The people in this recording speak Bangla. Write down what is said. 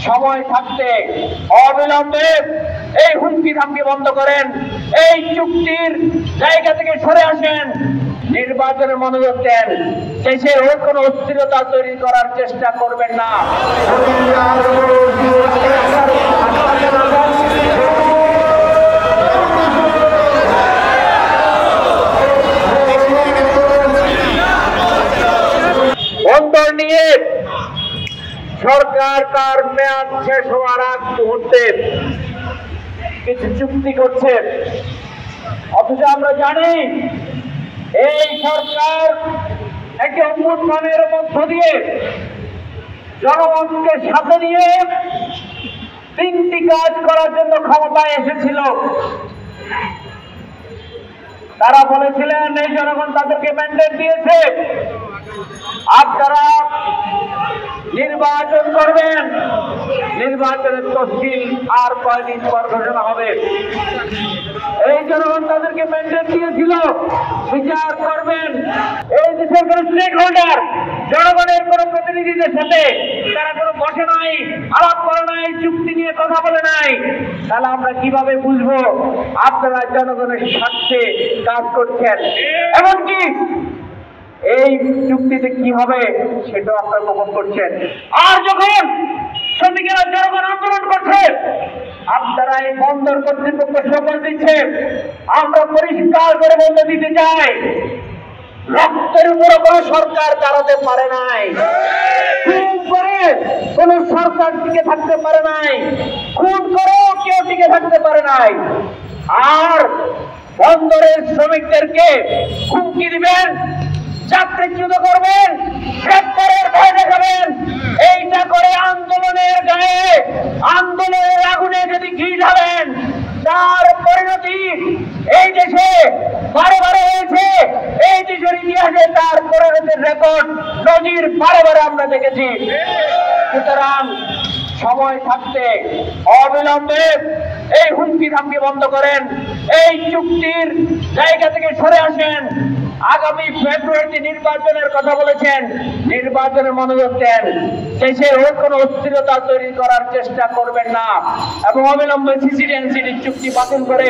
সময় থাকতে অবিলম্বে এই হুমকি ধামকি বন্ধ করেন, এই চুক্তির জায়গা থেকে সরে আসেন, নির্বাচনের মনোযোগ দেন, দেশের ওই কোনো অস্থিরতা তৈরি করার চেষ্টা করবেন না। বন্দর নিয়ে সরকার তার মেয়াদ শেষ হওয়ার আগ মুহূর্তে কিছু চুক্তি করছে, অথচ আমরা জানি এই সরকার একটি অভ্যুত্থানের মধ্য দিয়ে জনগণকে সাথে নিয়ে তিনটি কাজ করার জন্য ক্ষমতায় এসেছিল। তারা বলেছিলেন এই জনগণ তাদেরকে ম্যান্ডেট দিয়েছে, আপনারা নির্বাচন করবেন, নির্বাচনের তফসিল আর কয়দিন পর ঘোষণা হবে। এই জনগণ তাদেরকে ম্যান্ডেট দিয়েছিল, বিচার করবেন। এই দেশের কোন স্টেক হোল্ডার জনগণের কোন প্রতিনিধিদের সাথে তারা কোনো বসে নাই, আলাপ করে নাই, চুক্তি নিয়ে কথা বলে নাই। তাহলে আমরা কিভাবে বুঝবো আপনারা জনগণের স্বার্থে কাজ করছেন? এমনকি এই চুক্তিতে কি হবে সেটাও আপনারা গোপন করছেন। আর যখন শ্রমিকেরা জনগণ আন্দোলন করছে, আপনারা এই বন্দর কর্তৃপক্ষ শপথ দিচ্ছে, আমরা পরিষ্কার করে বলে দিতে চাই, রক্তের উপরে কোন সরকার দাঁড়াতে পারে নাই, খুন করে কোন সরকার টিকে থাকতে পারে নাই, খুন করেও কেউ টিকে থাকতে পারে নাই। আর বন্দরের শ্রমিকদেরকে হুমকি দিবেন, চাকরিচ্যুত করবেন, গ্রেপ্তারের ভয় দেখাবেন, এইটা করে আন্দোলনের গায়ে, আন্দোলনের আগুনে যদি ঘি ঢালেন, তার পরিণতি এই দেশে বারে বারে হয়েছে। এই দেশের ইতিহাসে তার পরিণতির রেকর্ড নজির বারে বারে আমরা দেখেছি। সুতরাং সময় থাকতে অবিলম্বে এই হুমকি ধামকি বন্ধ করেন, এই চুক্তির জায়গা থেকে সরে আসেন। আগামী ফেব্রুয়ারিতে নির্বাচনের কথা বলেছেন, নির্বাচনের মনোযোগ দেন, দেশের ওই কোনো অস্থিরতা তৈরি করার চেষ্টা করবেন না এবং অবিলম্বে সিসিডি এনসিডি চুক্তি বাতিল করে